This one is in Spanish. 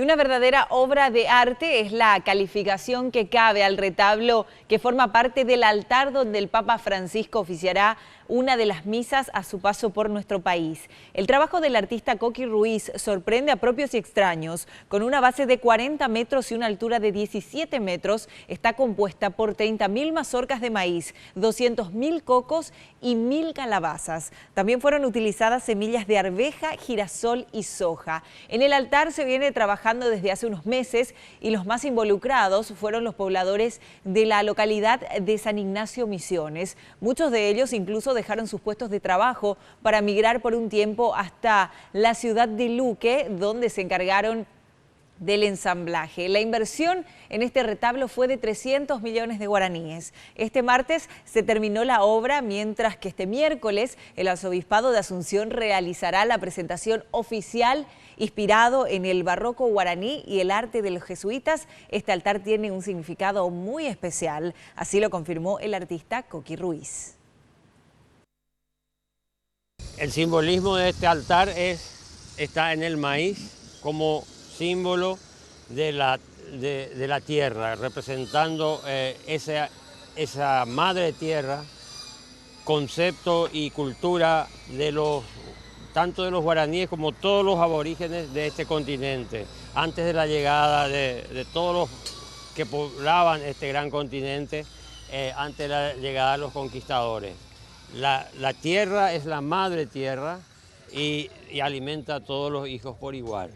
Y una verdadera obra de arte es la calificación que cabe al retablo que forma parte del altar donde el Papa Francisco oficiará una de las misas a su paso por nuestro país. El trabajo del artista Coqui Ruiz sorprende a propios y extraños. Con una base de 40 metros y una altura de 17 metros, está compuesta por 30.000 mazorcas de maíz, 200.000 cocos y 1.000 calabazas. También fueron utilizadas semillas de arveja, girasol y soja. En el altar se viene trabajando desde hace unos meses y los más involucrados fueron los pobladores de la localidad de San Ignacio Misiones. Muchos de ellos incluso dejaron sus puestos de trabajo para migrar por un tiempo hasta la ciudad de Luque, donde se encargaron del ensamblaje. La inversión en este retablo fue de 300 millones de guaraníes. Este martes se terminó la obra, mientras que este miércoles el Arzobispado de Asunción realizará la presentación oficial inspirado en el barroco guaraní y el arte de los jesuitas. Este altar tiene un significado muy especial, así lo confirmó el artista Coqui Ruiz. El simbolismo de este altar está en el maíz como símbolo de la tierra, representando esa madre tierra, concepto y cultura tanto de los guaraníes como todos los aborígenes de este continente, antes de la llegada de todos los que poblaban este gran continente, antes de la llegada de los conquistadores. La tierra es la madre tierra y alimenta a todos los hijos por igual.